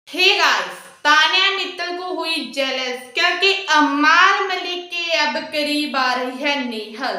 Hey guys, Tanya Mittal को हुई jealous क्योंकि अमाल मलिक के अब करीब आ रही है नेहल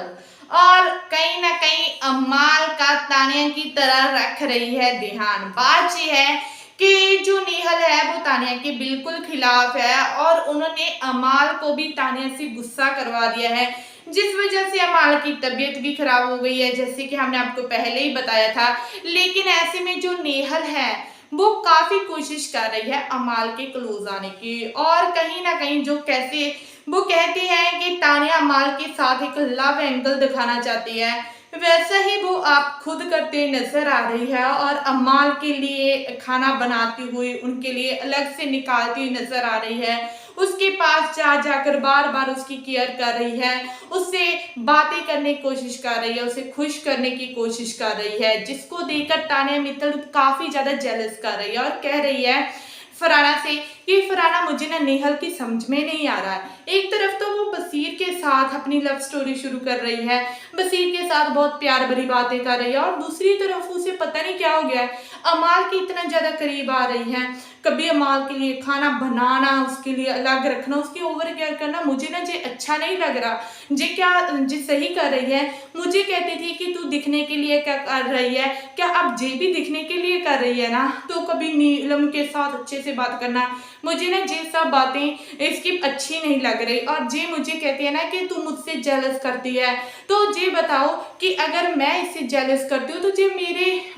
और कहीं ना कहीं अमाल का तान्या की तरह रख रही है ध्यान। बात यह है कि जो नेहल है वो तान्या के बिल्कुल खिलाफ है और उन्होंने अमाल को भी तान्या से गुस्सा करवा दिया है, जिस वजह से अमाल की तबीयत भी खराब हो गई है, जैसे कि हमने आपको पहले ही बताया था। लेकिन ऐसे में जो नेहल है वो काफी कोशिश कर रही है अमाल के क्लोज आने की, और कहीं ना कहीं जो कैसे वो कहते हैं कि तान्या अमाल के साथ एक लव एंगल दिखाना चाहती है, वैसा ही वो आप खुद करते नजर आ रही है और अमाल के लिए खाना बनाती हुई उनके लिए अलग से निकालती हुई नजर आ रही है। उसके पास जा जाकर बार बार उसकी केयर कर रही है, उससे बातें करने की कोशिश कर रही है, उसे खुश करने की कोशिश कर रही है, जिसको देखकर तान्या मित्तल काफी ज्यादा जेलस कर रही है और कह रही है फरहाना से कि फरहाना मुझे ना नेहल की समझ में नहीं आ रहा है। एक तरफ तो वो बसीर के साथ अपनी लव स्टोरी शुरू कर रही है, बसीर के साथ बहुत प्यार भरी बातें कर रही है, और दूसरी तरफ उसे पता नहीं क्या हो गया है, अमाल के इतना ज्यादा करीब आ रही है। कभी अमाल के लिए खाना बनाना, उसके लिए अलग रखना, उसकी ओवर केयर करना मुझे ना जे अच्छा नहीं लग रहा। जे क्या जे सही कर रही है, मुझे कहती थी कि तू दिखने के लिए क्या कर रही है, क्या अब जे भी दिखने के लिए कर रही है ना, तो कभी नीलम के साथ अच्छे से बात करना। मुझे ना ये सब बातें इसकी अच्छी नहीं लग रही, और जे मुझे कहती है ना कि तू मुझसे जेलस करती है, तो ये बताओ कि अगर मैं इससे जेलस करती हूँ तो जे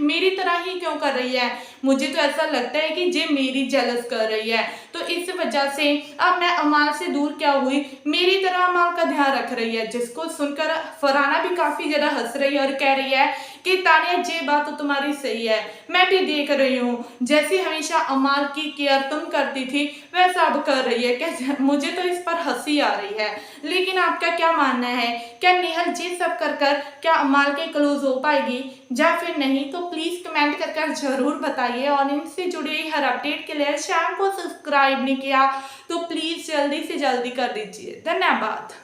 मेरी तरह ही क्यों कर रही है। मुझे तो ऐसा लगता है कि जे मेरी जेलस कर रही है, तो इस वजह से अब मैं अमाल से दूर क्या हुई, मेरी तरह अमाल का ध्यान रख रही है। जिसको सुनकर फरहाना भी काफी ज्यादा हंस रही है और कह रही है कि तानिया ये बात तो तुम्हारी सही है, मैं भी देख रही हूँ जैसे हमेशा अमाल की केयर तुम करती थी वैसा अब कर रही है। क्या मुझे तो इस पर हंसी आ रही है, लेकिन आपका क्या मानना है, क्या नेहल ये सब कर कर क्या अमाल के क्लोज हो पाएगी या फिर नहीं? तो प्लीज कमेंट कर जरूर बताइए, और इनसे जुड़ी हर अपडेट के लिए चैनल को सब्सक्राइब नहीं किया तो प्लीज जल्दी से जल्दी कर दीजिए। धन्यवाद।